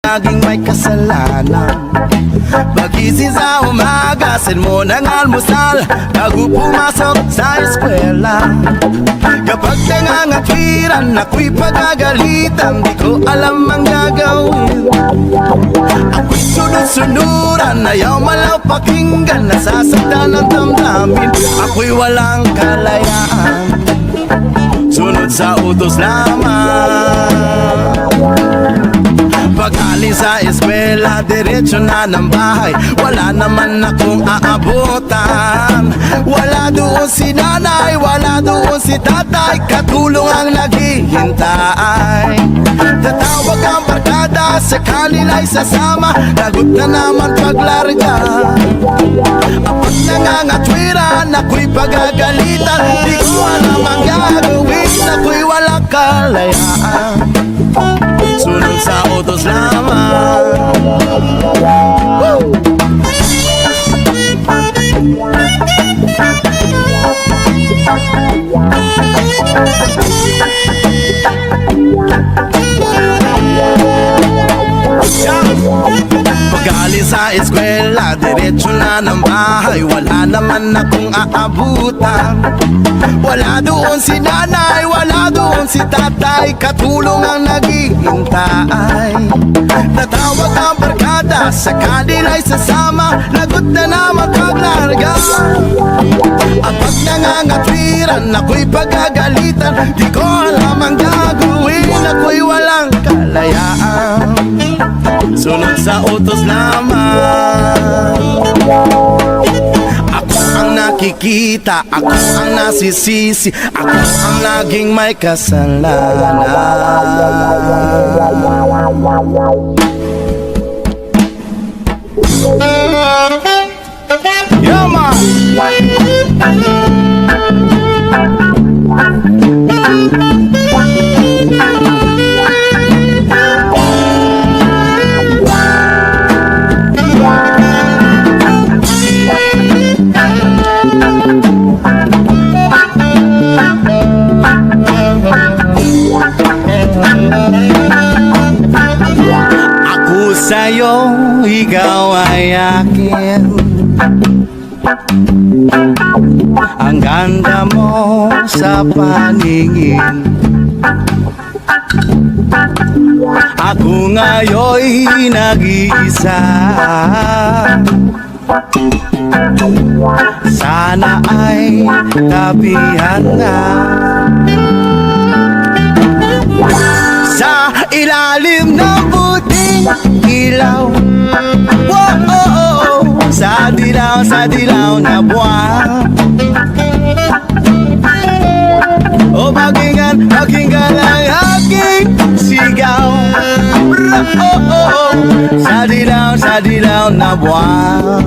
laging may kasalanan. Magising sa umaga, sin mo ng almusal bago pumasok sa eskwela. Kapag nangangatwiran, ako'y pagagalitan, di ko alam ang gagawin. Ako'y sunod-sunuran, ayaw malaw pakinggan, nasasaktan ang damdamin. Ako'y walang kalayaan, sunod sa utos lamang. Pag-alis sa eskwela, diretso na ng bahay, wala naman akong aabutan. Wala doon si nanay, wala doon si tatay, katulong ang naghihintay. Tatawag ang barkada, sa kanila'y sasama, lagot na naman paglarga. Kapag nangangatwiran, ako'y pagagalitan, di ko alam ang gagawin, ako'y walang kalayaan, sunod sa utos lamang. Woo! Pag-alis sa eskwela, diretso na ng bahay, wala naman akong aabutan. Wala doon si nanay, wala doon si tatay, katulong ang naghihintay. Tatawag ang barkada, sa kanila'y sasama, lagot na naman paglarga. Kapag nangangatwiran, ako'y pagagalitan, di ko alam ang gagawin, ako'y walang kalayaan, sunod sa utos lamang. Ako ang nakikita, ako ang nasisisi, ako ang laging may kasalanan. Yeah, man. Ako sa'yo, ikaw ay akin. Ang ganda mo sa paningin. Ako ngayon'y nag-iisa. Sana ay tabihan na sa ilalim ng puting ilaw. Whoa, sa dilaw na buwan. O pakinggan ang aking sigaw. Sa dilaw na buwan.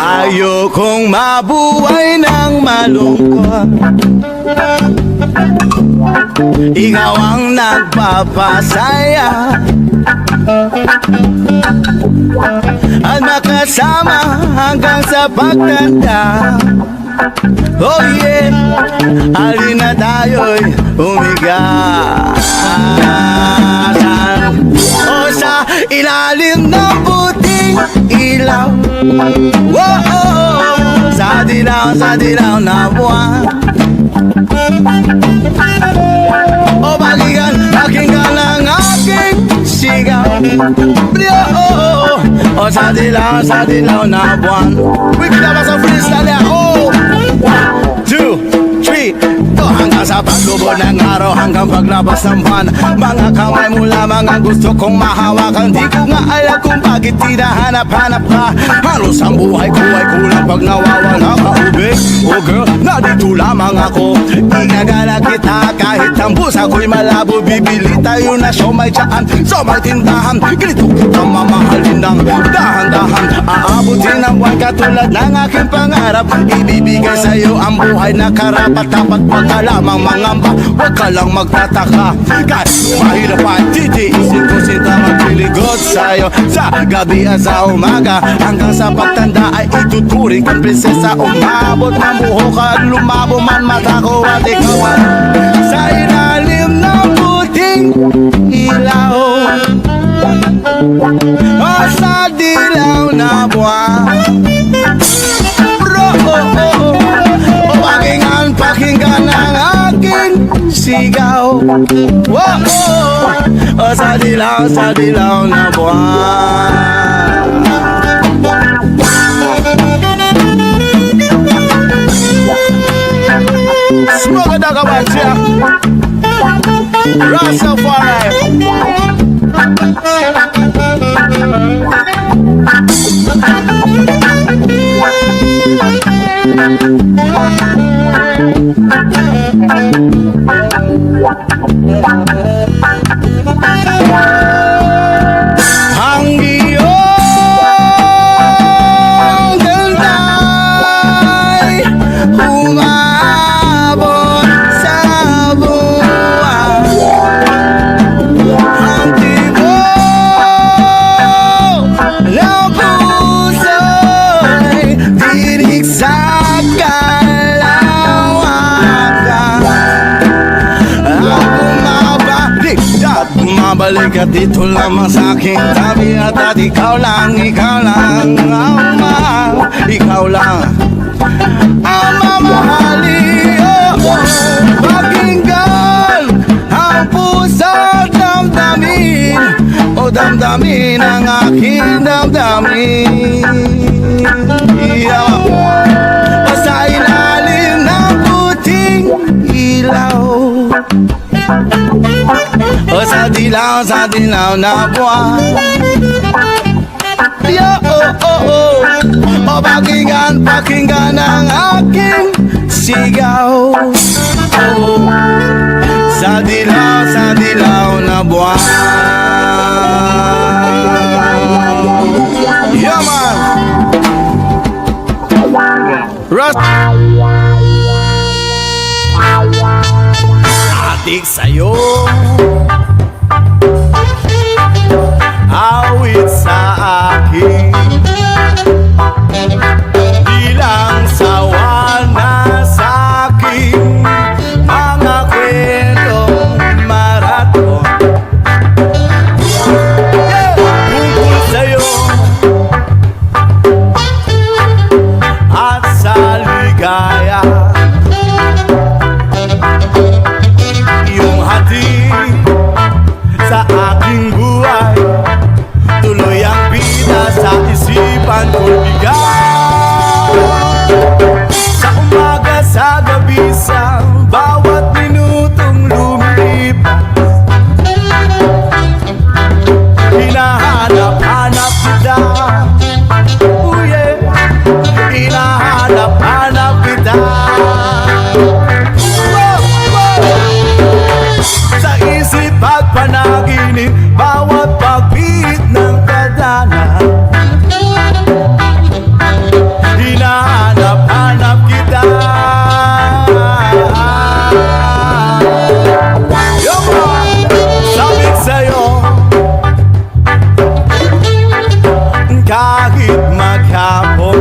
Ayokong mabuhay ng malungkot, ikaw ang nagpapasaya at makasama hanggang sa pagtanda. Oh yeah, halina tayo'y umigasan. O sa ilalim ng puting ilaw. Whoa, sa dilaw na buwan. O pakinggan ang aking sigaw. O sa dilaw na buwan. We can have some freestyle there. Oh, 1, 2, 3, go. Hanggang sa paglubog ng araw, hanggang paglabas ng buwan. Mga kamay mo lamang ang gusto kong mahawakan. Di ko nga alam kung bakit tinahanap-hanap ka. Halos ang buhay ko ay kulang pag nawawala ka, ubig. Oh girl, nandito lamang ako. Igagala kita kahit ang busa ko'y malabo. Bibili tayo na siomay tsaan sa may tindahan. Ganito kita mamahalin ng dahan-dahan. Aabutin ang buwan katulad ng aking pangarap. Ibibigay sa'yo ang buhay na karapat-dapat. Wag ka lamang mangamba, wag ka lang magtataka. Kahit mahirap pa, titiisin ko sinta magliligot sa'yo. Sa gabi at sa umaga, hanggang sa pagtanda ay ituturing kang prinsesa. Umabot ng buhok at lumabo man mata ko at ikaw ay sa ilalim ng puting ilaw. Whoa, oh, sa dilaw na buwan. Smoke a dog a bunch, yeah. Rastafari. Ang iyong ganda'y umabot sa buwan. Ang tibok ng puso'y dinig sa bumabalik at dito lamang sa aking tabi at ikaw lang, ang mahal, ikaw lang ang mamahali. Pakinggan ang puso damdamin, o damdamin ang aking damdamin. O sa ilalim ng puting ilaw, o sa dilaw na buwan. Yo, o pakinggan ang aking sigaw. Sa dilaw na buwan. Yeah, man. Adik sa'yo, awit sa akin, bilang sawa na sa akin, mga kwentong maraton. Tungkol sa'yo at sa ligaya, sa aking buhay, tuloy ang bida sa isipan ko'y bigaw. Sa umaga, sa gabi, sa bawat minutong lumilipas, hinahanap-hanap kita. Oh yeah, hinahanap-hanap kita. Sa isip at panaginip, bawat pagpihit ng kadana, hinahanap-hanap kita. Sabik sa'yo, kahit maghapon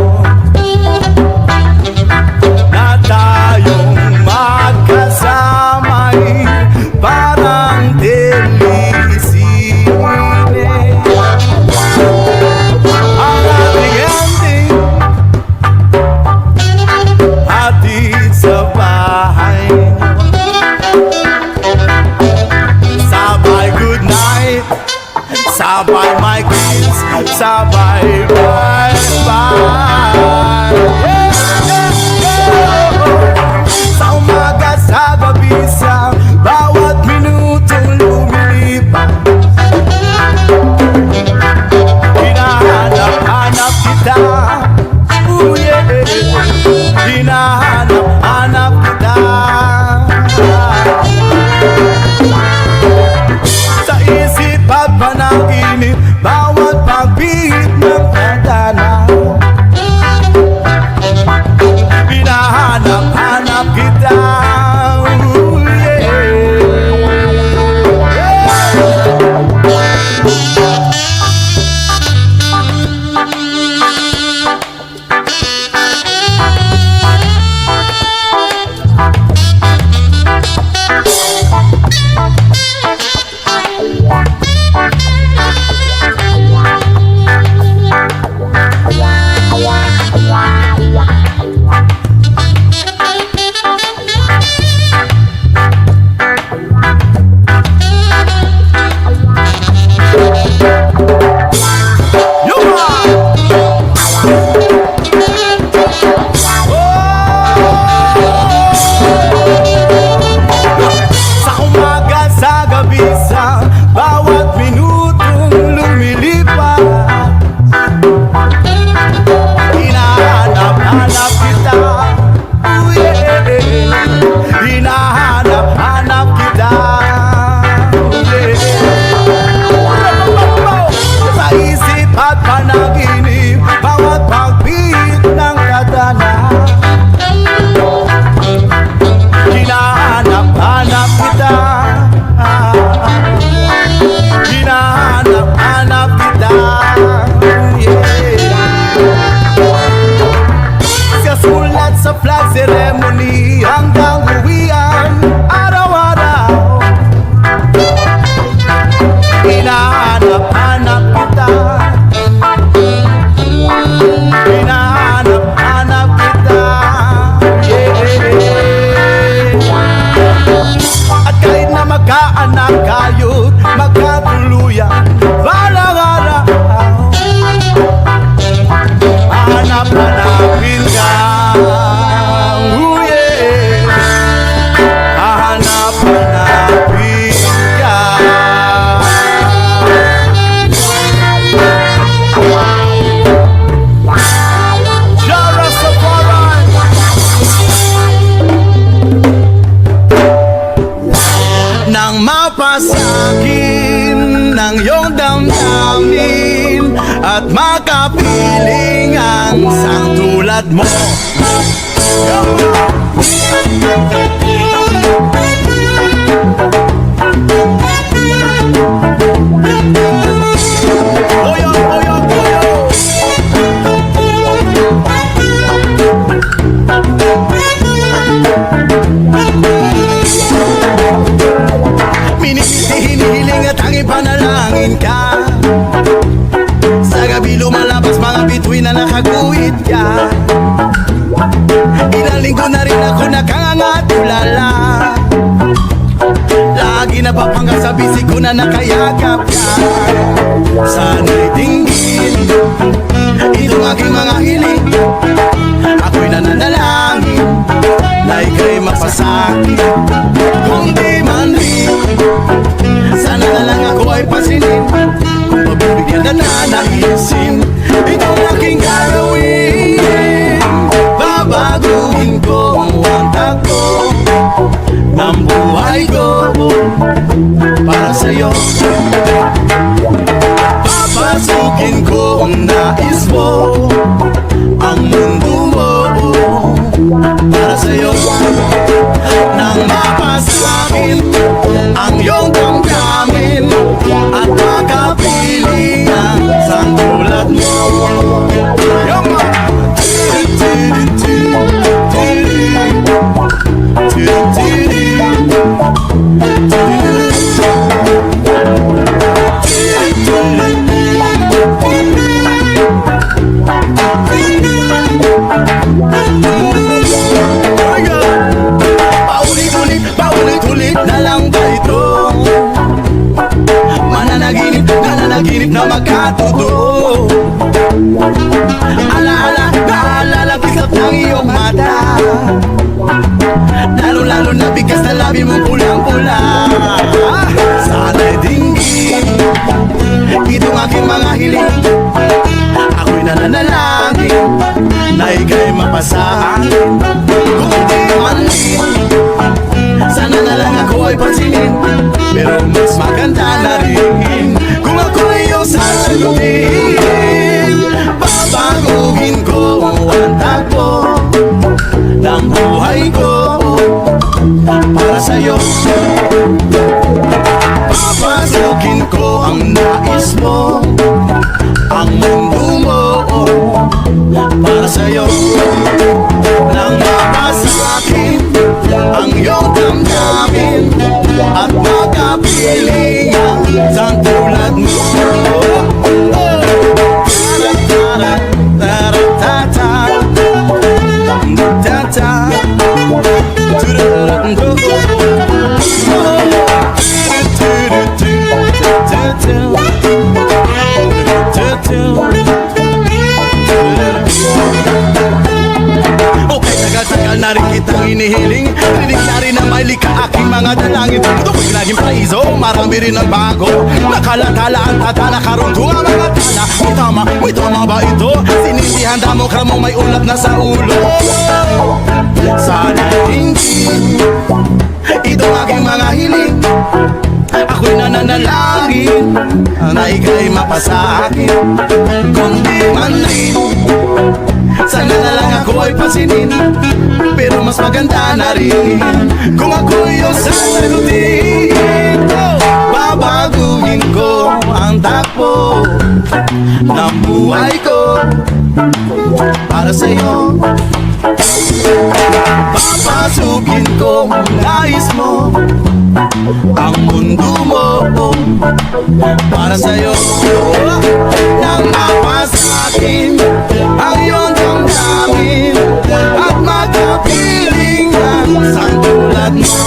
na tayong magkasama'y parang telisine. Ang ating ending, hatid sa bahay niyo. Sabay good night, sabay my kids, sabay bye-bye. Sa umaga, sa gabi, sa bawat minutong lumilipas, hinahanap-hanap kita. Oh yeah, hinahanap-hanap kita. Sa isip at panaginip, bawat pagbihit ng kadana, hinahanap kita. Hinahanap kita, yeah. At kahit na magkaanak kayo't magkatuluyan, balang-araw hanapin ka, ooh, yeah. Hanapin ka. Nang mapasakin ng iyong damdamin at makapiling ang isang tulad mo. Oyo, oyo, oyo. Hinihiling at tanging panalangin ka. Sa gabi lumalabas mga bituin na nakaguhit ka. Ilang linggo na rin ako nakangatulala. Lagi napapanggap sa bisig ko na nakayakap ka. Sana'y dinggin itong aking mga hiling. Ako'y nananalangin na ika'y mapasakit. Kung di man rin, sana na lang ako ay pasinin. Kung pagbibigyan na nanaisin itong aking gagawin, babaguhin ko ang takbo ng buhay ko para sa'yo. Papasukin ko ang nais mo, ang mundo mo para sa'yo. Nang mapasakin ang iyong damdamin at makapiling ang isang tulad mo. Paulit-ulit na lang ba ito? Mananaginip na magkatotoo. Alaala, naalala kisap ng iyong mata. Lalo-lalo na bigas na labi mong pulang-pula. Sana'y dinggin itong aking mga hiling. Ako'y nananalangin na ika'y mapasakin. Kung di man din, sana na lang ako ay pansinin. Pero mas maganda na rin kung ako ay iyong sasagutin. Babaguhin ko ang takbo ng buhay ko para sa'yo. Papasukin ko ang nais mo, ang mundo mo para sa'yo. Nang mapasakin ang iyong damdamin at makapiling ang isang tulad mo. Okay, tagal-tagal na rin kitang inihiling. Rinig na rin na may lika aking mga dalangin. Ito ko'y naging praiso, marami rin ang bago. Nakalatala ang tata, nakaruntungan ang mga tala. May tama ba ito? Sinindihan damo ka mo may ulap na sa ulo. Sana hindi itong aking mga hiling. Ako'y nananalangin na ika'y mapasakin. Kung di man rin, sana na lang ako ay pasinin. Pero mas maganda na rin kung ako'y iyong sasagutin. Babaguhin ko ang takbo ng buhay ko para sa'yo. Papasukin ko nais mo ang mundo mo para sa'yo. Nang mapasakin ang iyong damdamin at magkapiling ang isang tulad mo.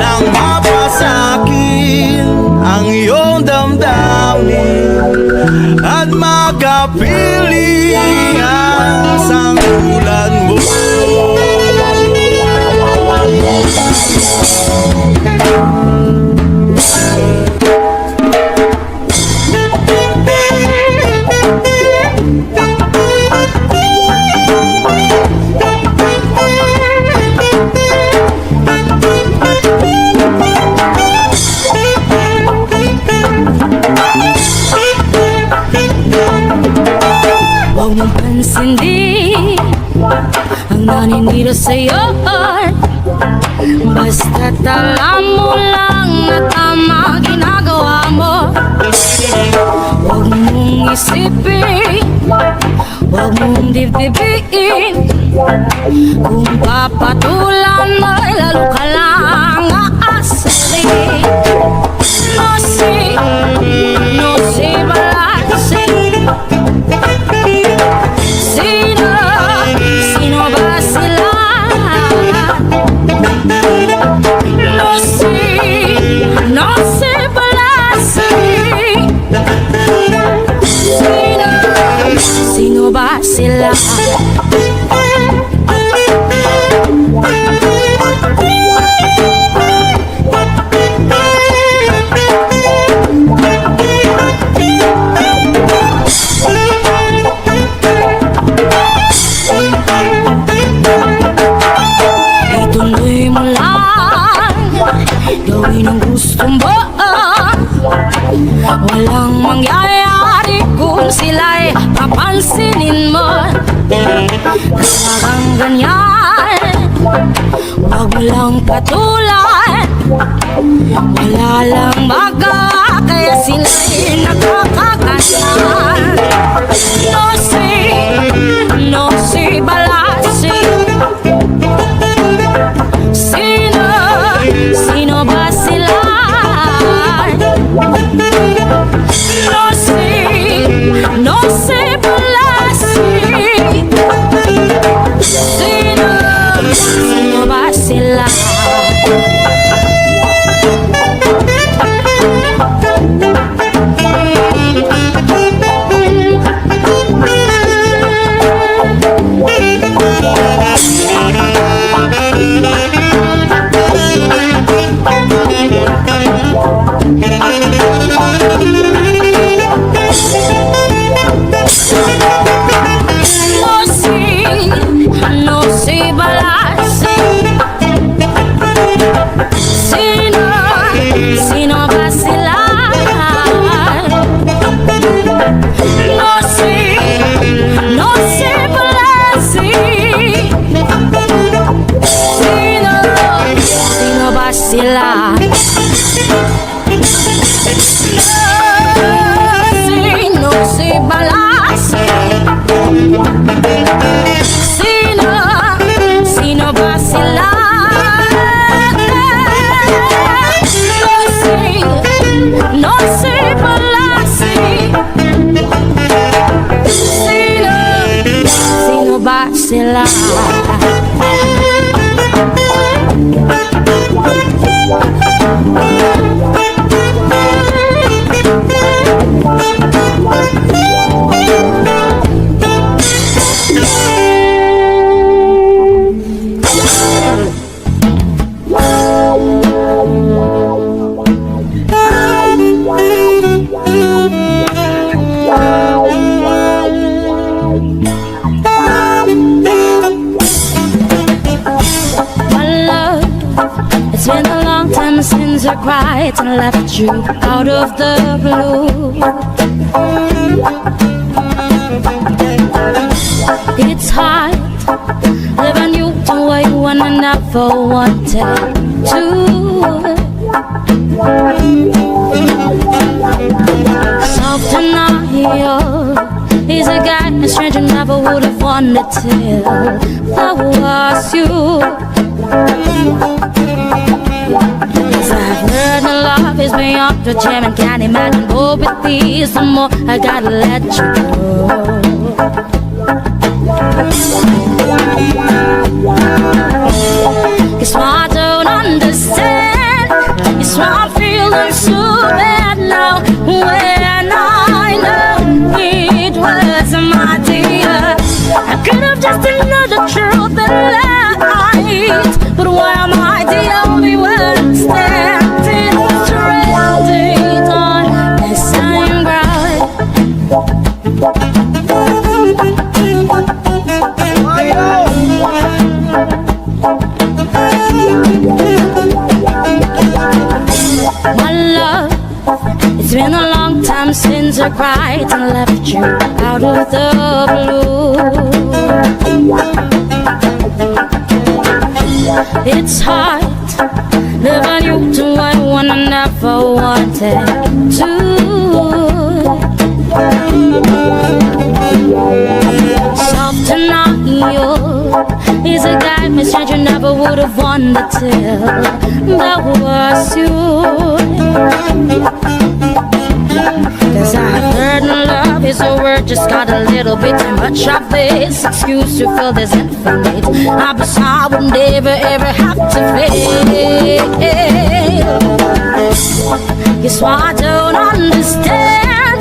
Nang mapasakin ang iyong damdamin at makapiling ang isang tulad mo. Huwag mong pansindi ang naninira sa'yo. Basta't alam mo lang na tama ginagawa mo. Huwag mong isipin, huwag mong dibdibin. Kung papatulan mo, lalo ka lang aasarin. No si balanse. Sino ba sila? No si balanse. Sino ba sila? Ituloy mo lang, gawin ang gusto mo. Walang mangyayari kung sila'y papansinin mo. Talagang ganyan, huwag mo lang patulan. Wala lang baga, kaya sila'y nakakaganyan. No si balanse. Sino ba sila? No si balanse. Sino ba sila? No si balanse. Sino ba sila? No si balanse. Sino ba sila? No si balanse. Sino ba sila? No si balanse. Sino ba sila? It's been a long time since I cried and left you out of the blue. It's hard living you the way you wanna never wanted to. Self-denial is a guy a stranger never would have wanted till that was you. 'Cause I've learned that love is beyond the gym and can't imagine more with these. The more I gotta let you go. It's why I don't understand. It's why I'm feeling so bad now. When I know it was my dear, I could have just another truth and light. But why am I the only one standing stranded on the same ground? My love, it's been a long time since I cried and left you out of the blue. It's hard living you to what one I never wanted to. Self-denial is a guy my stranger never would have wanted till that was you. 'Cause I've heard love is a word, just got a little bit too much of this excuse to feel this infinite. I wish I would never ever have to fail. It's why I don't understand.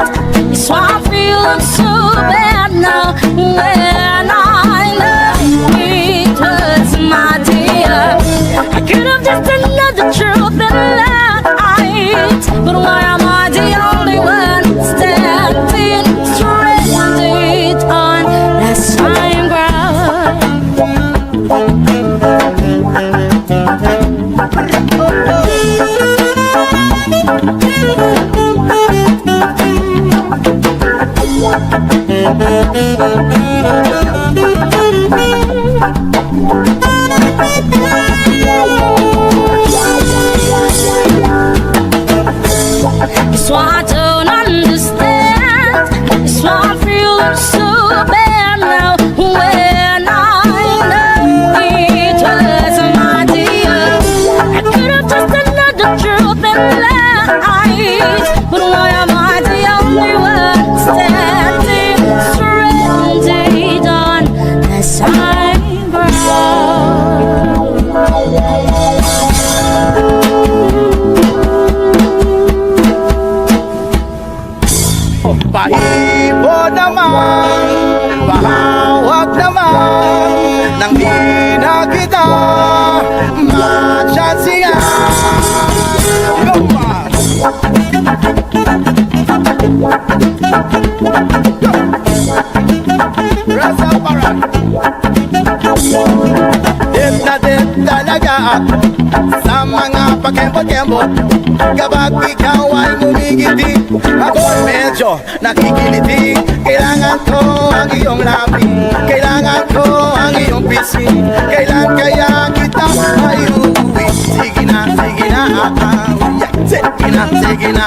It's why I'm feeling so bad now. When I know it was my dear, I could have just another truth and light. But why am I the only one standing stranded on that same ground? It's why I don't understand. It's why I'm feeling so bad now. When I know it was my dear, I could have just another truth and light. But why am I the only one standing stranded on the same ground? Paibo naman, pahawak naman, nang di na kita matsansingan. Go on! Rasaparan. Dip na dip talaga ako sa mga pakembot-kembot. Kapag ikaw ay ngumigiti, ako'y medyo nakikiliti. Kailangan ko ang iyong labi, kailangan ko ang iyong pisngi. Kailan kaya kita mayuwi? Sige na, sige na, sige na, sige na.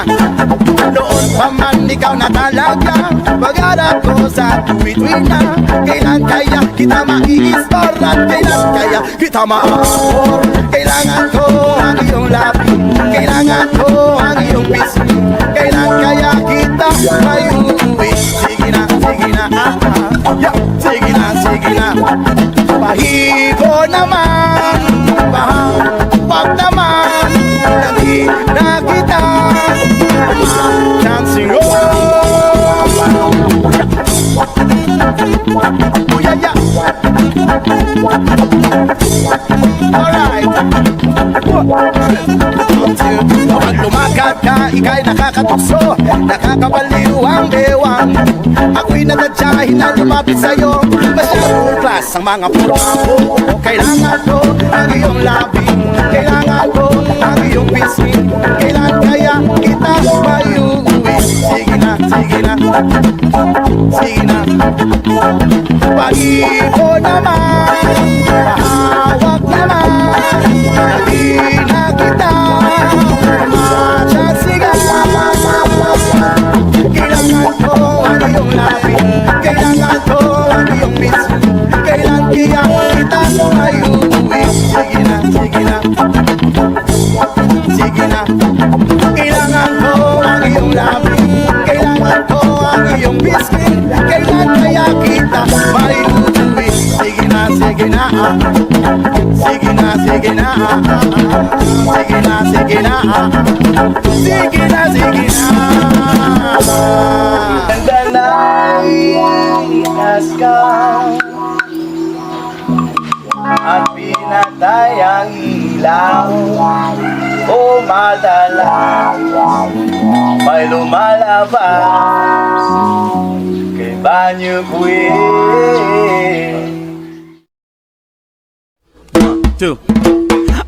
Noon pa man ikaw na talaga, pag-arap ko sa tuwi-tuwi na. Kailan kaya kita maiispar at kailan kaya kita maapor? Kailangan ko ang iyong labi, kailangan ko ang iyong pisngi. Kailan kaya kita mayuwi? Sige na, sige na, sige na, sige na. Pahigo naman, pahawak naman, nang na kita dancing oh yeah, yeah. Alright. Kapag lumakad ka, ika'y nakakatukso, nakakabaliw ang bewang. Ako'y natatsahin na lumapit sa'yo, masyadong class ang mga puro. Kailangan ko ang iyong labi, kailangan ko ang iyong pisngi. Kailan kaya kita mayuwi? Sige na, sige na, sige na. Pag-iho naman, mahawak naman, hindi na kita masyasigan. Kailangan ko ang iyong labi, kailangan ko ang iyong miss. Kailan kaya kita mo ay uuwi? Sige na, sige na, sige na. Kailangan ko ang iyong labi, kailangan ko ang iyong biscuit. Kailan kaya kita may uuwi? Sige na, sige na, sige na, sige na, sige na, sige na, sige na, sige na. And the night has come at pinatay ang ilaw. O madalas may lumalabas kay Banyo Queen. 1, 2.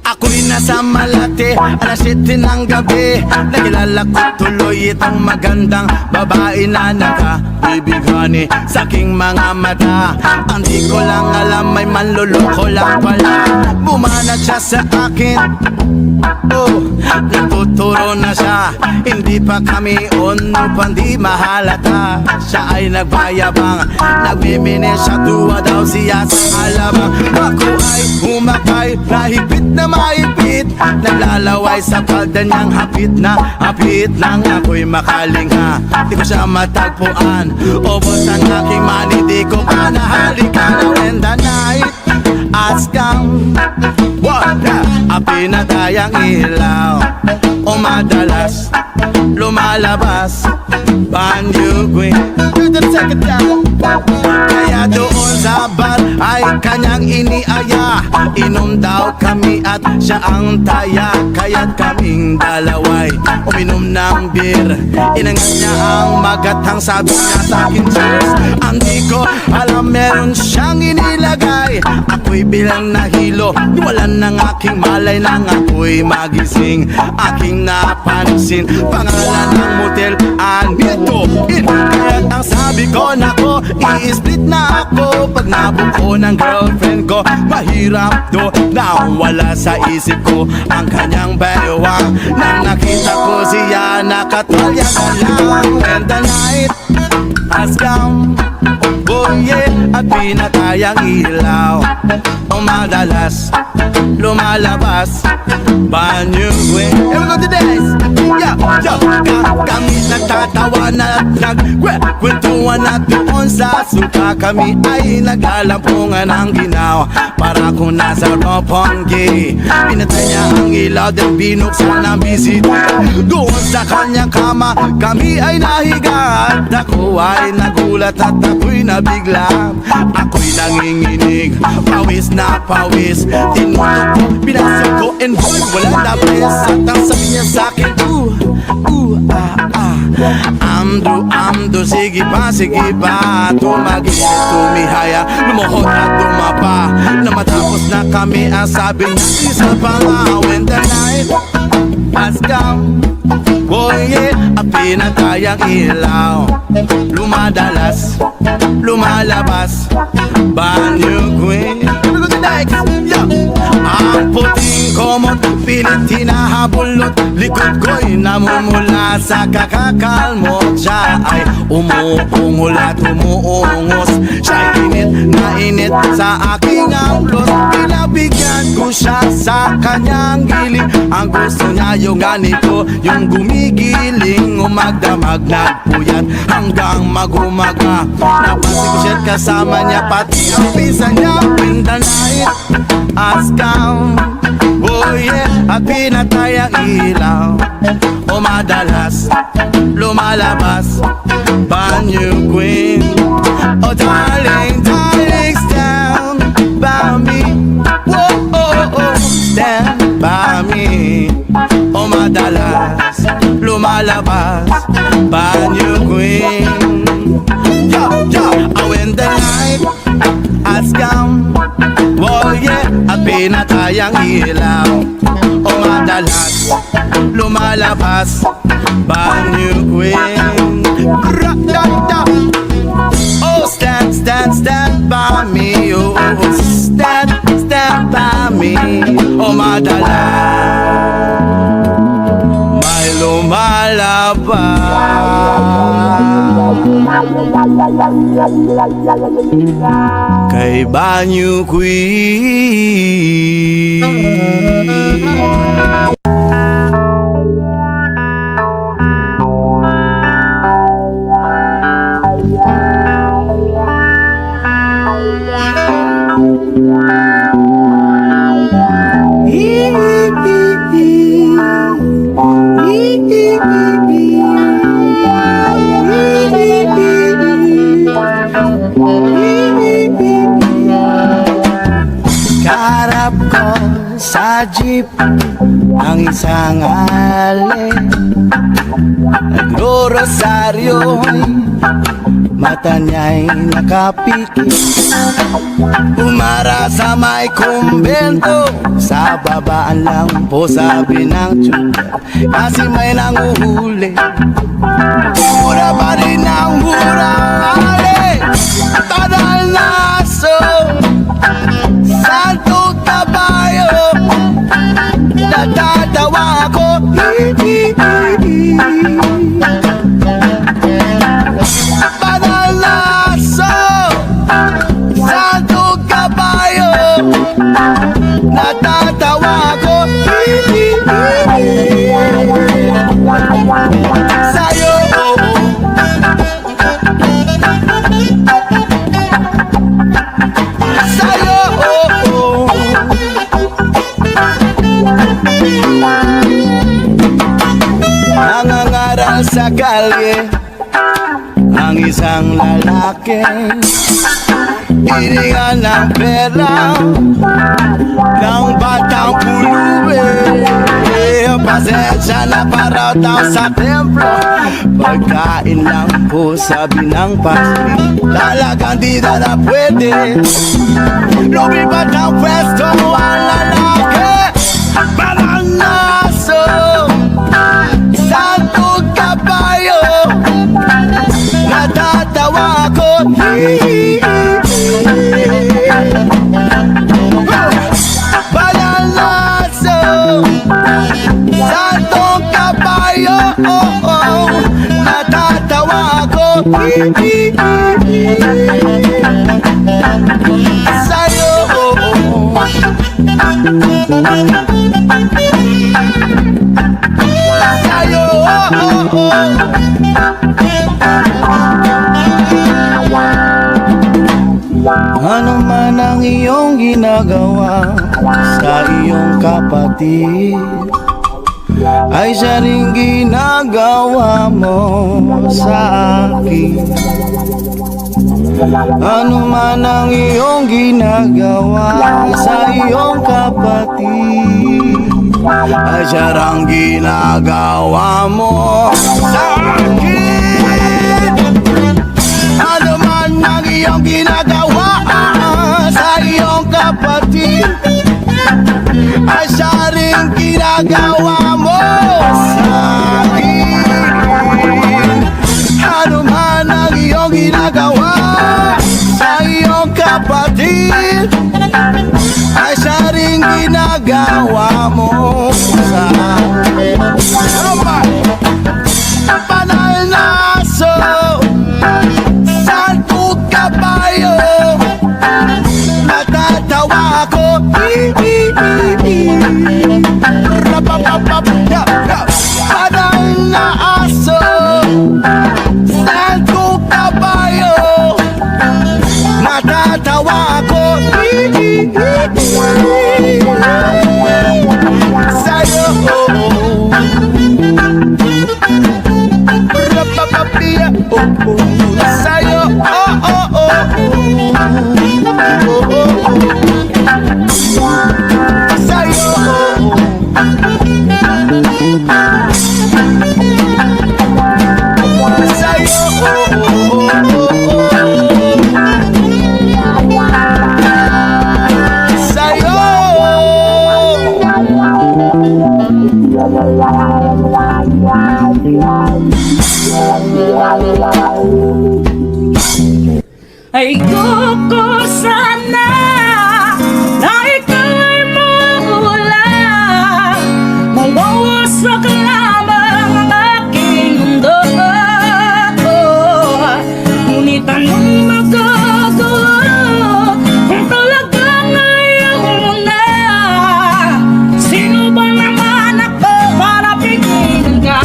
Ako'y nasa Malate, alas 7 ng gabi. Nakilala ko tuloy itong magandang babae na nakabibighani sa aking mga mata. Ang di ko lang alam, may manluloko lang pala. Bumanat siya sa akin, oh, nagtuturo na siya. Hindi pa kami upang di mahalata. Siya ay nagbayabang, nagmimini siya, tuwa daw siya sa alabang. Ako ay humakay, nahigpit na mahigpit, naglalaway sa palda niyang hapit na hapit nang ako'y makalingha. Di ko siya matagpuan, ubos ang aking money, di ko pa nahalikan. When the night has come, wala, pinatay ang ilaw. O madalas lumalabas Banyo Queen. Kaya doon sa bar ay kanyang iniaya. Inom daw kami at siya ang taya. Kaya't kaming dalaway uminom ng beer. Inangat niya ang magatang, sabi niya sa akin cheers. Ang di ko alam meron siyang inilagay. Ako'y bilang nahilo, niwalan ng aking malay nang ako'y magising. Aking napansin pangalan ng motel, Anito Inn. Kaya't ang sabi ko, nako, i-split na ako pag nabuko ng girlfriend ko. Mahirap do na wala sa isip ko ang kanyang bewang. Nang nakita ko siya, nakatwalya ka lang. When the night has come, oh yeah, at pinatay ang ilaw. O madalas lumalabas Banyo Queen. Here we go to this. Kami nagtatawa na nagkwentuhan na doon sa suka. Kami ay naglalampungan ng ginaw para kung nasa Roppongi. Pinatay niya ang ilaw, then binuksan ang bisita. Doon sa kanyang kama kami ay nahiga. At ako ay nagulat at ako'y nabigla. Ako'y nanginginig, pawis na pawis. Tinulog ko, pinasok ko, and boy, walang labis. At ang sabi niya sa'kin, amdo, sige pa, tumagilid, tumihaya, lumuhod at tumapa. Na matapos na kami, ang sabi niya, isa pa nga. When the night has come, oh yeah, at pinatay ang ilaw. Lumadalas, lumalabas Banyo Queen. Look at the next, yeah. Ang puting komot, pilit hinahabulot. Likod ko'y namumula sa kakakalmot. Siya ay umuungol at umuungos. Siya'y init na init sa aking amplos. Pinabigyan ko siya sa kanyang giling. Ang gusto niya yung ganito, yung gumigiling, umagdamag, nagpuyat hanggang magumaga. Napansin ko siya kasama niya, pati ang pisa niya. When the night has come, oh yeah, at pinatay ang ilaw. O madalas lumalabas Banyo Queen. Oh darling, darling, stand by me. Whoa, oh, oh, stand by me. O madalas lumalabas Banyo Queen. Yo, yo, oh, when the night has come, oh yeah, at pinatay ang ilaw. O madalas lumalabas Banyo Queen. Ra-da-da. stand by me. Oh, stand by me. Oh, madala, may lumalabas kay banyo queen. Kaharap ko sa jeep ang isang ali, nagro-rosaryo'y mata niya'y nakapikit, umara sa may kumbento, sa babaan lang po sabi ng tsuga, kasi may nanguhuli. Mura pa rin ang mura, ali, tanal na aso, Santo Caballo, natatawa ako. Banal na aso, Santo Caballo, natatawa ako. Sa'yo, sa'yo, nangangaral sa kalye ang isang lalaki, hiningan ng pera ng batang pulubi. Pasensya na para daw sa templo, pagkain lang po sabi ng pastor, talagang di na pwede. Lumipat ang pwesto ang lalaki, banal na aso, Santo Caballo, natatawa ako. Banal na aso, Santo Caballo, natatawa ako. Sa'yo, sa'yo, ano man ang iyong ginagawa sa iyong kapatid, ay siya rin ginagawa mo sa akin. Ano man ang iyong ginagawa sa iyong kapatid, ay siya rin ginagawa mo sa akin. Ano man ang iyong ginagawa sa iyong kapatid, ay siya rin ginagawa mo sa akin. Ano man ang iyong ginagawa sa iyong kapatid, ay siya rin ginagawa mo sa akin. Banal na aso, Santo Caballo, natatawa ako. Banal na aso, Santo Caballo, natatawa ako. Sa'yo, sa'yo, Ayoko sana na ikaw ay mawala, mawawasak lamang ang aking mundo. Ngunit anong magagawa kung talagang ayaw mo na? Sino ba naman ako para pigilin ka?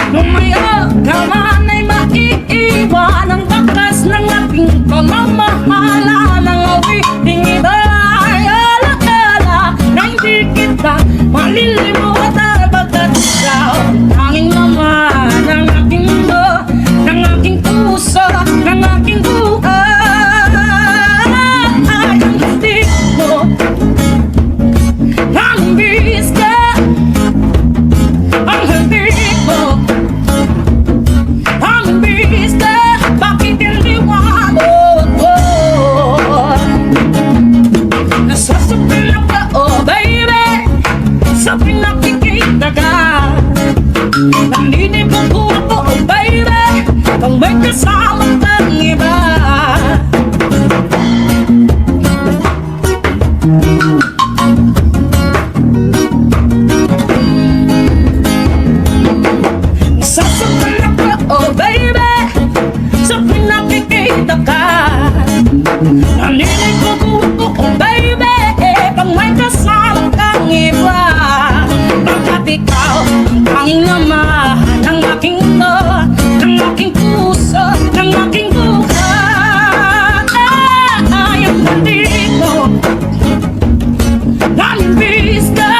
Umaya ka man ay maiiwan ang bakas ng ating pamamahala. Nang awiting iba ay alaala na hindi kita malilimutan, pagkat ikaw ang tanging laman ng aking mundo, ng aking puso, ng aking buhay. Ang hindi mo nambis ka, ang hindi mo nambis ka, bakit iniwanag ko? Nasasapin ako, oh baby, sa pinakikita ka. Naninibog ko ako, oh baby, kung may kasama kang iba. Nasasaktan ako, oh baby, sa pinakikita ka. Naninibog ko ako, oh baby, kung may kasama kang iba. Pagkat ikaw ang tanging laman ng aking mundo, ng aking puso, ng aking buhay. Ang hindi mo nambis ka,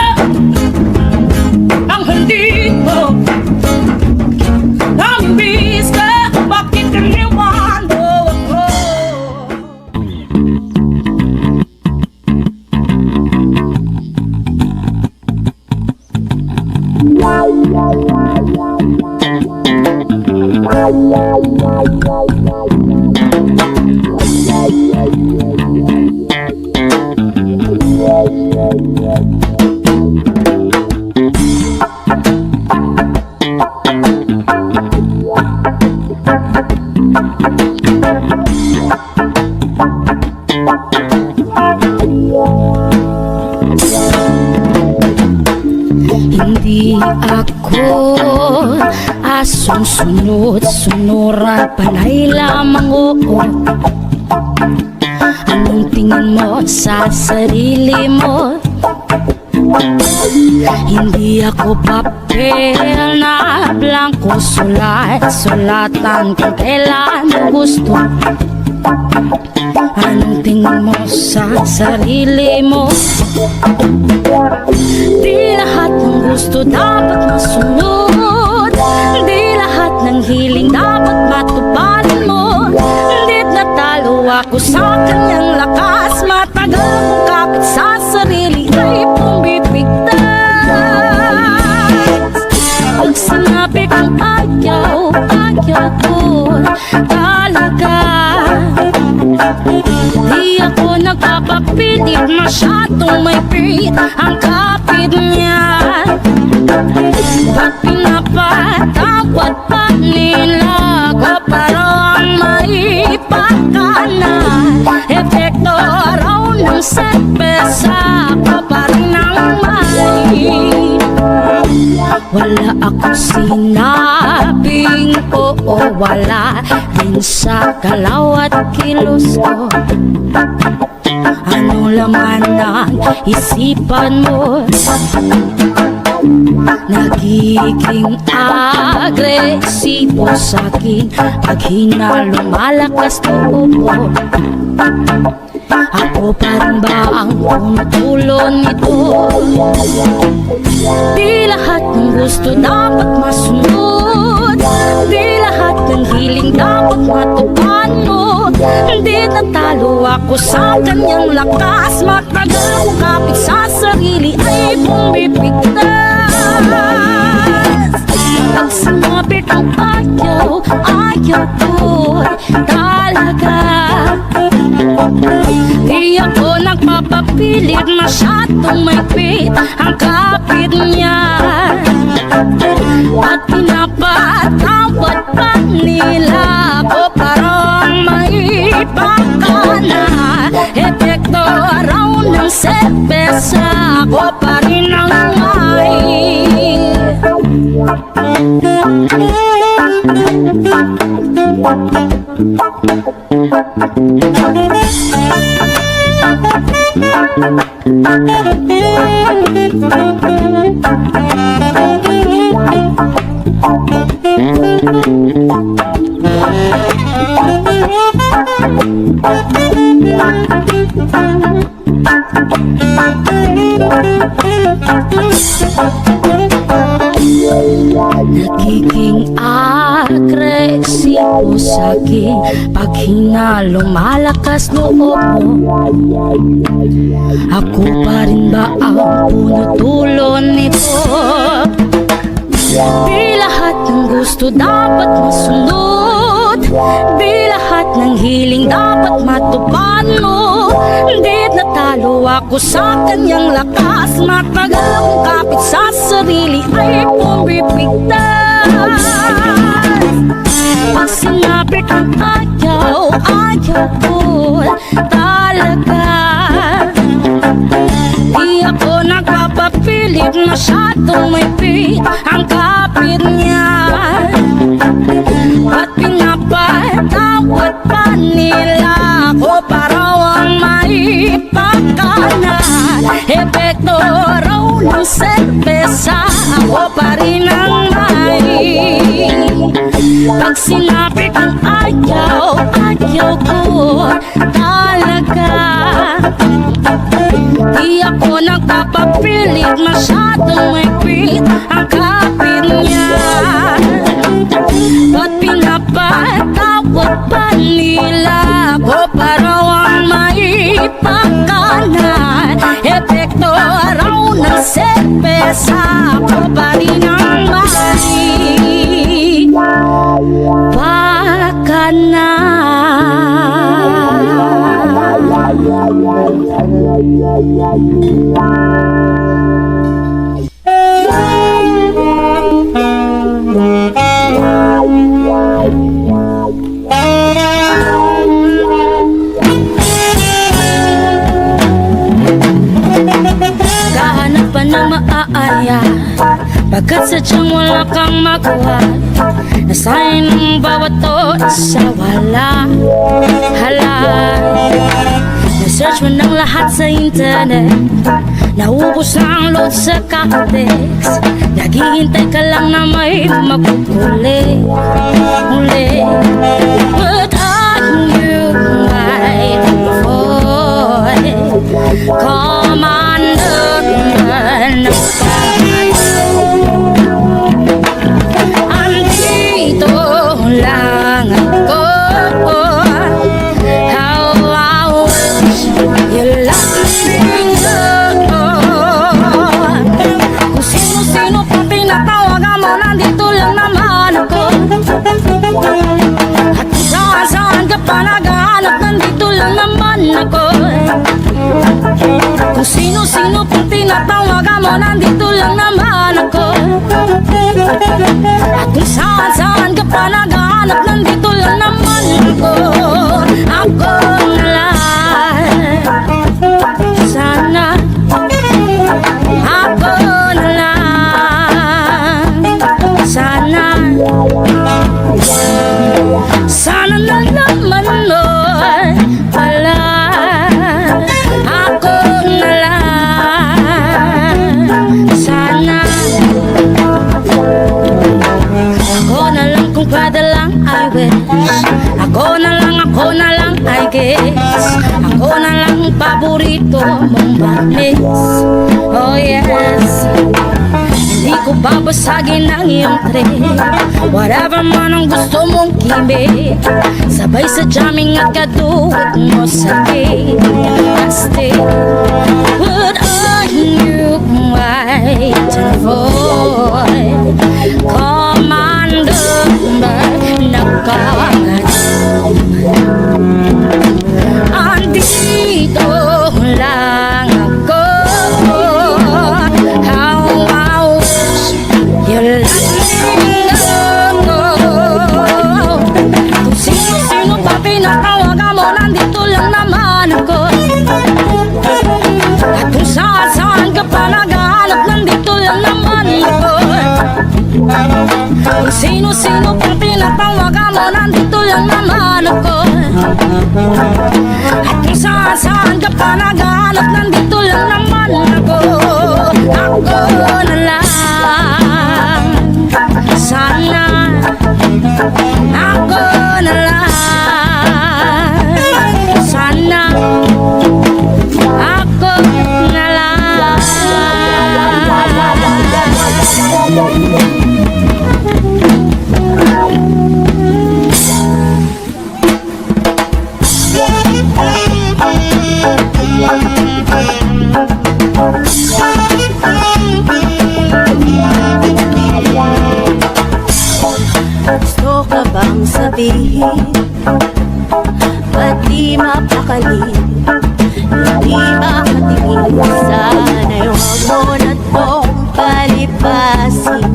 ang hindi mo nambis ka, bakit iniwan mo ako? Hindi ako asong sunod, sunuran, panay lamang oo. Anong tingin mo sa sarili mo? Hindi ako papel na blanco, sulatan kung kailan gusto. Anong tingin mo sa sarili mo? Di lahat ng gusto dapat masunod, di lahat ng hiling dapat matuparan mo. Di't natalo ako sa kanyang lakas, matagal kong kapit sa sarili ay pumipigtas. Pag sinabi kong ayaw, ayaw ko talaga. Di ako nagpapapilit, masyadong may pit ang kapit niya. Pag pinapatawad pa nila ko, parang maipakanan. Epekto raw ng serpesa ko pa rin ang may. Wala akong sinabing oo, wala din sa galaw at kilos ko. Anong laman ng isipan mo? Nagiging agresibo sa'kin pag hina lumalakas tubo. Ako pa rin ba ang tumutulo nito? Di lahat ng gusto dapat masunod, di lahat ng hiling dapat matupan mo. Di natalo ako sa kanyang lakas, matagal ko kapit sa sarili ay pumipigtas. Pag sinabi kong ayaw, ayaw ko talaga. Di ako nagpapapilit, masyadong may pit ang kapit niya. At pinapatawad pa nila ko para baka na. Epekto raw ng serbesa, ako pa rin ang may. Nagiging agresibo sa'kin pag hinalo lumalakas loob mo. Ako pa rin ba ang punutulo nito? Di lahat ng gusto dapat masunod, di lahat ng hiling dapat matupad mo. Di natalo ako sa kanyang lakas, matagal akong kapit sa sarili ay pumipigtas. Pag sinabi kong ayaw, ayaw ko talaga. Di ako nagpapapilit, masyadong may pit ang kapit niya. At pinapatawad pa nila ako para ang maipakana. Epekto raw ng serbesa, ako pa rin ang may. Pag sinabi kong ayaw, ayaw ko talaga. Di ako nagpapapilit, masyadong may pit ang kapit niya. At pinapatawad pa nila ako para ang maipakana. Epekto raw ng serbesa, ako pa rin ang may. Baka na. Kahanap pa ng maaaya, pagkat sadyang wala kang magawa. Nasayang ng bawat oras sa wala halay. Na-search mo ng lahat sa internet, naubos na ang load sa Cacatex. Naghihintay ka lang na may magkukulit uli. But I knew right before. Commander ng andito lang ako. How I wish you let me know. Kung sino-sino pa tinatawagan mo, nandito lang naman ako. At kung saan-saan ka pa naghahanap, nandito lang naman ako. Kung sino-sino pa tinatawagan mo, nandito lang naman ako. At kung saan-saan ka pa naghahanap, nandito lang naman ako. Ako na lang, sana. Ako na lang, sana. Sana na naman nun pala. Ako na lang, sana. Ako na lang kung pwede lang, I wish. Ako na lang, I guess. Ako na lang paborito mong banis. Oh yes. Hindi ko babasagin ang iyong trip. Whatever man ang gusto mong kimik, sabay sa jamming at kaduwag mo sa gate. Still, what are you waiting for? Commander, nagkagat. Andito lang ako. How I wish you let me know. Kung sino-sino pa pinatawagan mo, Kung sino-sino pang pinatawagan mo, nandito lang naman ako. At kung saan-saan ka pa naghahanap, nandito lang naman ako. Ako na lang. Sana ako na lang. Sana ako na lang. Gusto ka bang sabihin? Ba't di mapakali? Hindi makatingin. Sana'y huwag mo na tong palipasin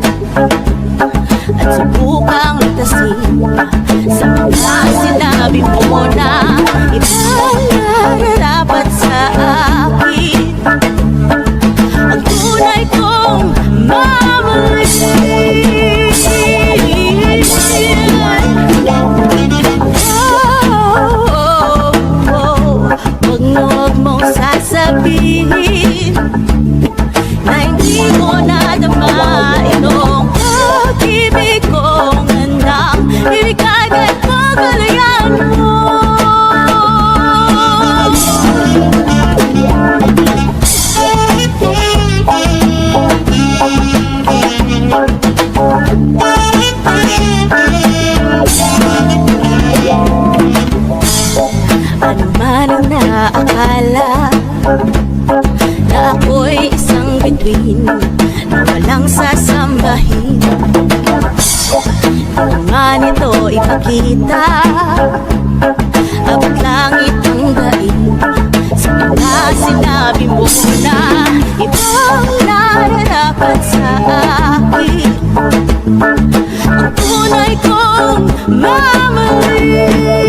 at subukang lutasin sa mga sinabi mo na ibang nararapat sa akin. Ang tunay kong mamahalin. Huwag mong sasabihin na hindi mo nadama itong pag-ibig kong handang ibigay kahit kagalayan mo. Ano man ang naakala na ako'y isang bituin na walang sasambahin, di naman ito ipakita. Abot langit ang daig sa mga sinabi mo na ibang nararapat sa akin. Ang tunay kong mamahalin.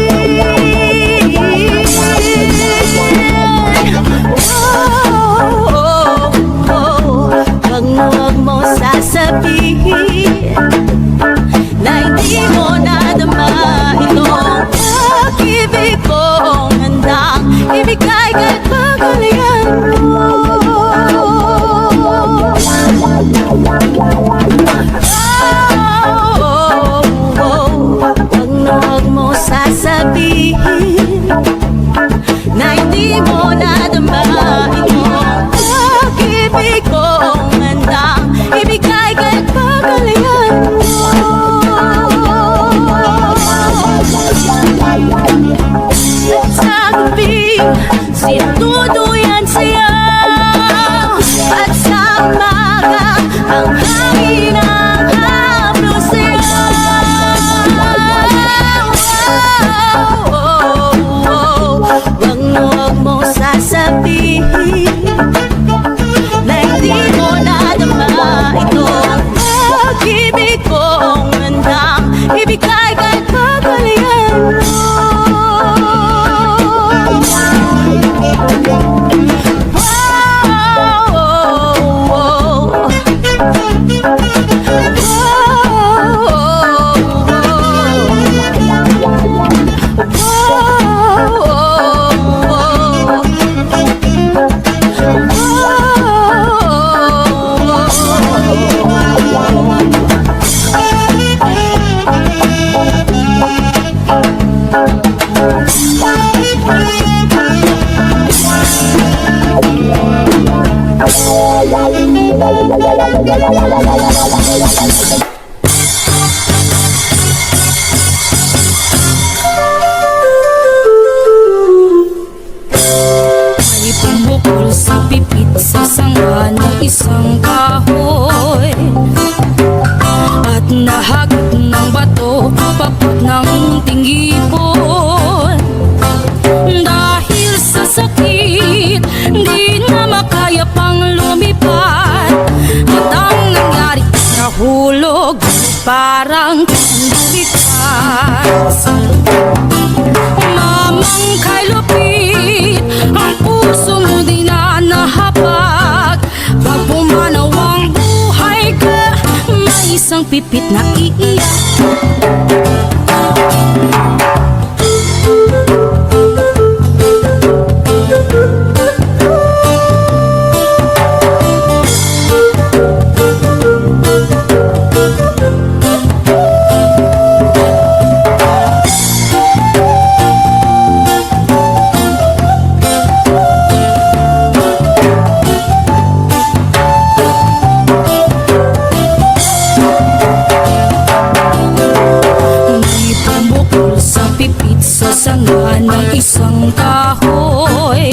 Huwag mo sasabihin na hindi mo nadama itong pag-ibig kong handang ibigay kahit pagalian mo. Huwag mo sasabihin na hindi mo nadama itong pag-ibig kong handang ibigay kahit pagalian mo. At sa gabi, sinuduyan sa'yo, at sa umaga, ang hangin ang haplo sa'yo. Huwag mo sasabihin na hindi mo nadama itong pag-ibig kong handang ibigay kahit pagalian mo. May bumukol sa pipit sa sanga ng isang kahoy, at nahagot ng bato papot ng munting ipon. Dahil sa sakit, di na makaya pang lumipad, at ang nangyari, nahulog parang kandulikas. Mamang kay lupit, ang puso mo di na nahapag. Pag pumanaw ang buhay ka, may isang isang pipit na iiyak. Sanga ng isang kahoy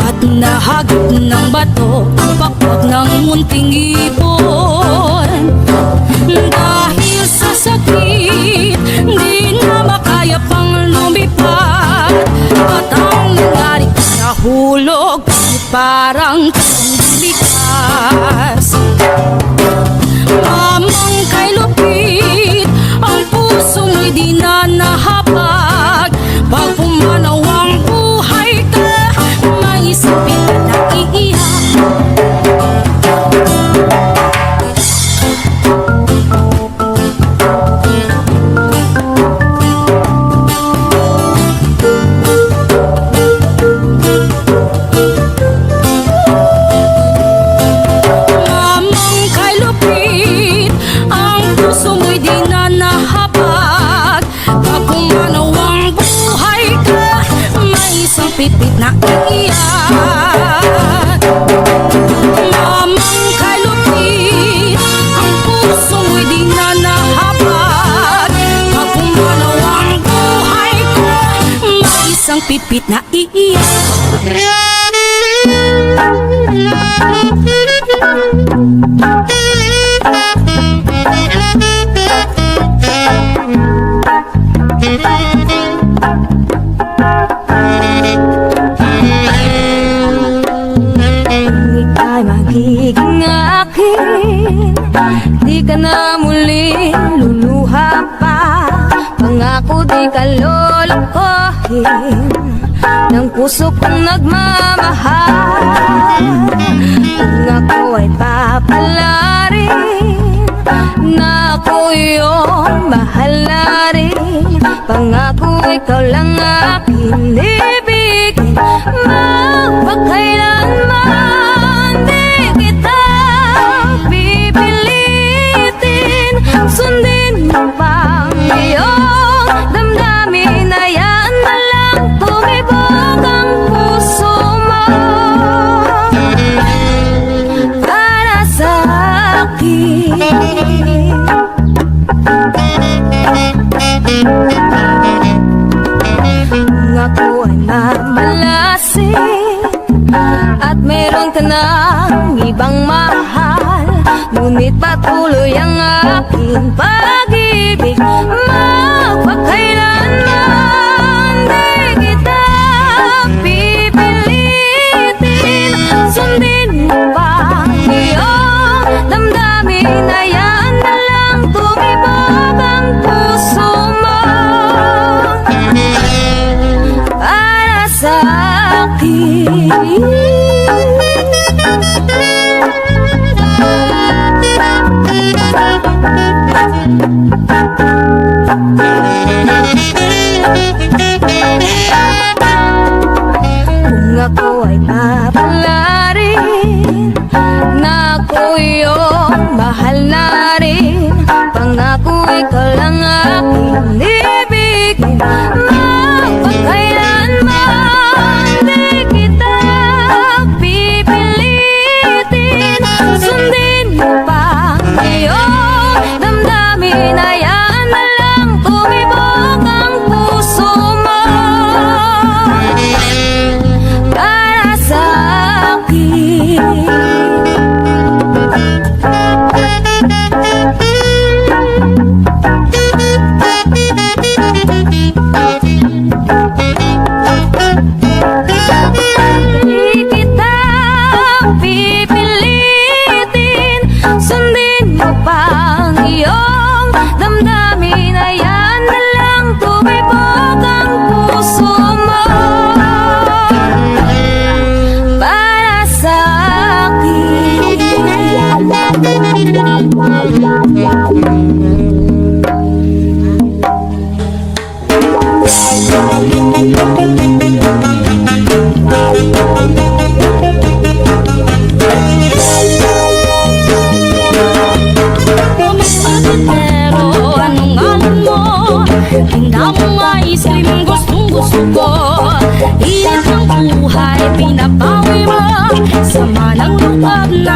at nahagip ng bato ang pakpak ng munting ibon. Dahil sa sakit, di na makaya pang lumipad, at ang nangyari nahulog parang likas. Mamang kay lupit, ang puso mo'y di na nahapag. Pag pumanaw ang buhay ka, may isang pipit na iiyak. Mamang kay lupit, ang puso mo'y di na nahapag. Pag pumanaw ang buhay ka, may isang pipit na iiyak. Mamang kay lupit, ang puso mo'y di na nahapag. Pag pumanaw ang buhay ka, may isang pipit na iiyak. Ika'y magiging akin, di ka na muli luluha pa. Pangako di ka lolokohin ng puso kong nagmamahal. Pangako ay papalarin na ako iyong mahal na rin. Pangako ikaw lang aking ibigin, magpakailanman di kita pipilitin. Sundin mo bang iyong damdamin, ayan na lang tumibok ang puso mo para sa akin. Ako ay mamalasin at meron ka ng ibang mahal, ngunit patuloy ang aking pag-ibig. Magpakailanman di kita pipilitin. Sundin mo ba ang iyong damdamin, ayan na lang tumibok ang puso mo para sa akin.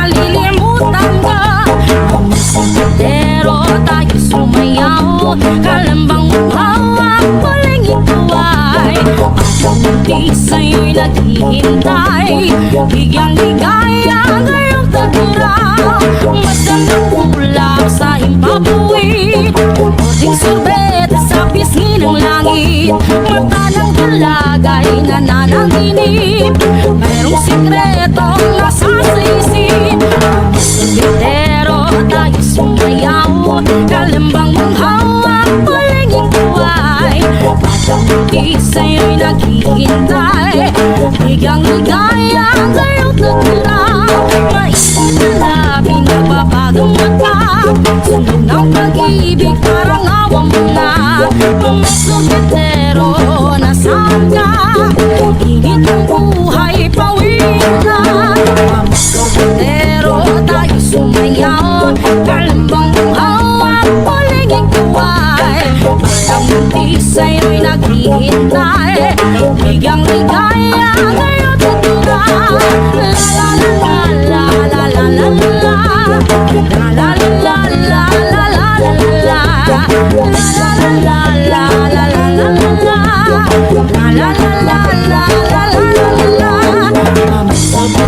malilimutan ka. Pero tayo sumayaw, kalambang hawak, muling ito ay pagkamunti sa'yo'y naghihintay. Bigyang ligaya ngayong taguraw, magandang ulap sa himpapuwid, puting sorbet sa pisngi ng langit. Mata ng talagay nananaginip, mayroong sikretong nasa isip. Pero tayo sumayaw, kalambang mong hawak, muling ito ay pagkamunti sa'yo'y naghihintay. Bigang ligaya ngayong taguraw, maisip na labi nagbabagang mata. Sunog ng pag-ibig parang awang mo na. Pumasukitero, nasaan ka? Init ng buhay, pawin na. Pumasukitero, tayo sumayaw, kalambang mong hawak, muling ikaw ay pagkamunti sa'yo'y naghihintay. Bigang ligaya ngayong taguraw. La la la la la la la la la la la la la la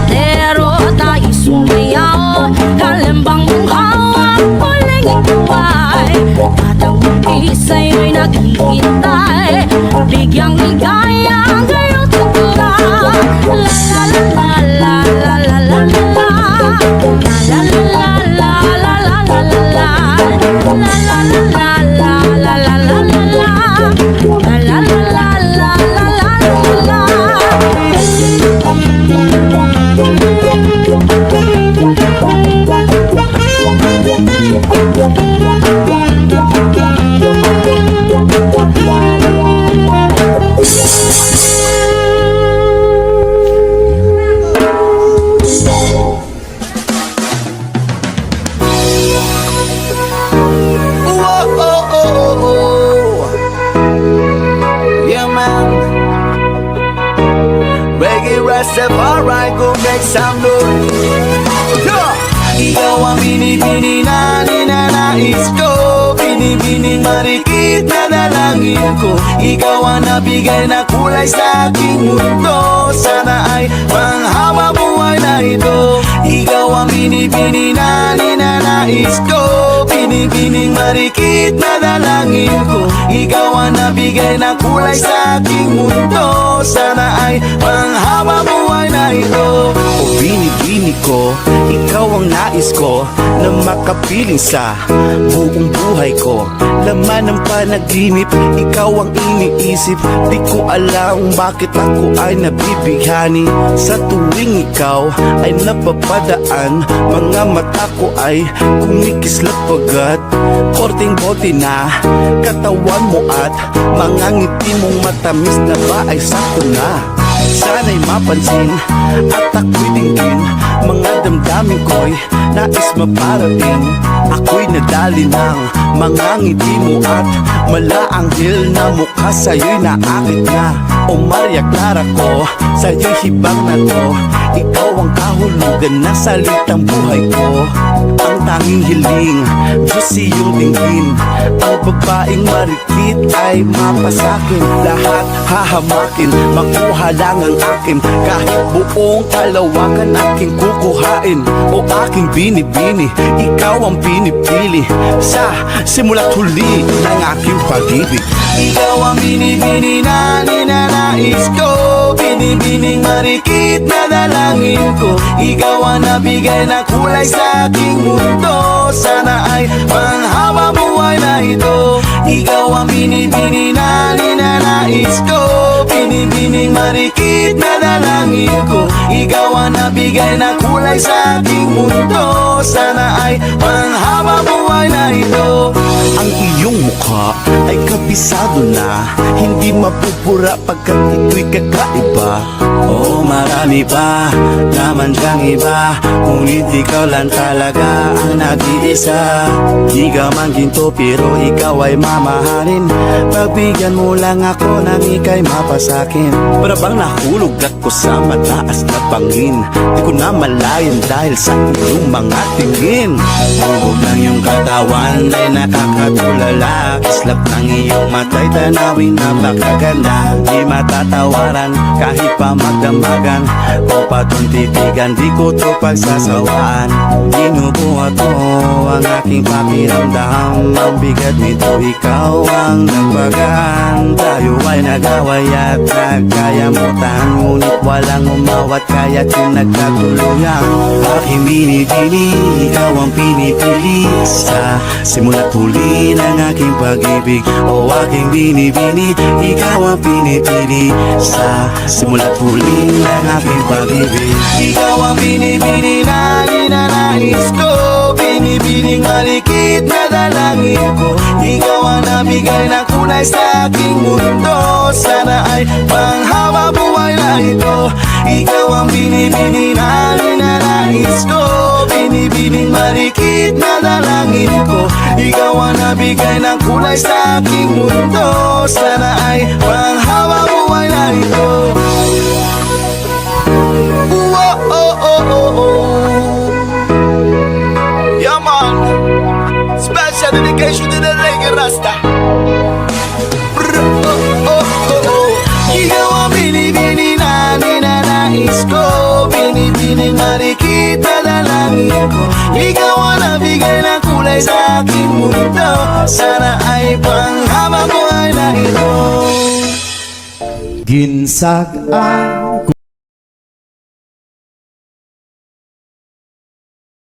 pero tayo sumayaw, kalambang mong hawak, muling ikaw ay patamuti sa'yo'y naghihintay. Bigyang ligaya ngayong taguraw. La la la la la la la la la la la la la la la la. Rastafari go make some noise. Ikaw ang binibini na ninanais ko, binibining marikit na dalangin ko. Ikaw ang nabigay na kulay sa aking mundo, sana ay manghawa buhay na ito. Ikaw ang binibini na ninanais ko, binibining marikit na dalangin ko. Ikaw ang nabigay na kulay sa aking mundo, sana ay manghawa buhay na ito. O binibini ko, ikaw ang nais ko na makapiling sa buong buhay ko. Laman ng panaginip, ikaw ang iniisip. Di ko alam bakit ako ay nabibighani. Sa tuwing ikaw ay napapadaan, mga mata ko ay kumikislap agad. Korting bote na katawan mo at mga ngiti mong matamis na ba ay sakto na. Sana'y mapansin at ako'y dinggin, mga damdamin ko'y nais maparating. Ako'y nadali ng mga ngiti mo at malaanghel na mukha sa'yo'y naakit na. O Maria Clara ko, sa'yo'y hibang na to. Ikaw ang kahulugan na salitang buhay ko. Ang tanging hiling, Diyos iyong dinggin. Ang babaeng marikit ay mapasakin. Lahat hahamakin, makuha lang ang akin. Kahit buong kalawakan aking kukuhain. O aking binibini, ikaw ang pinipili. Sa simula't huli ng aking pag-ibig. Ikaw ang binibini na ninanais ko, binibining marikit na dalangin ko. Ikaw ang nabigay na kulay sa aking mundo, sana ay manghawa buhay na ito. Ikaw ang binibini na ninanais ko, binibining marikit na dalangin ko. Ikaw ang nabigay na kulay sa aking mundo, sana ay manghawa buhay na ito. Ang iyong mukha ay kabisado na, hindi mapupura pagkat ito'y kakaiba. Oo, marami pa naman dyang iba, ngunit ikaw lang talaga ang nag-iisa. Di ka man ginto pero ikaw ay mamahalin, pagbigyan mo lang ako nang ika'y mapasakin. Para bang nahulog ako sa mataas na bangin, di ko na malayan dahil sa iyong mga tingin. Hubog lang yung katawan ay nakakatulala, islap ng iyong mata'y tanawin napakaganda. Di matatawaran kahit pa magdamagan, o patong titigan, di ko to pagsasawaan. Binubuhat mo ang aking pakiramdam, ang bigat nito ikaw ang nagpagaan. Tayo ay nag-away at nagkayamutan, ngunit walang umawat kaya't yung nagkatuluyan. Aking binibini, ikaw ang pinipili sa simula't huli ng aking pag-ibig. O aking binibini, ikaw ang pinipili sa simula't huli ng aking pag-ibig. Ikaw ang binibini na ninanais ko, binibining malikit na dalangin ko. Ikaw ang nabigay na kulay sa aking mundo, sana ay panghawa buhay na ito. Ikaw ang binibini na ninanais ko, binibining malikit na dalangin ko. Ikaw ang nabigay ng kulay sa aking mundo, sana ay panghawa buhay na ito. Yeah man, special dedication to the reggae rasta. Ikaw ang binibini na ninanais ko, binibining marikit na dalangin ko. Ikaw ang nabigay ng kulay sa aking mundo, sana ay panghabang buhay na ito. Ginsag ang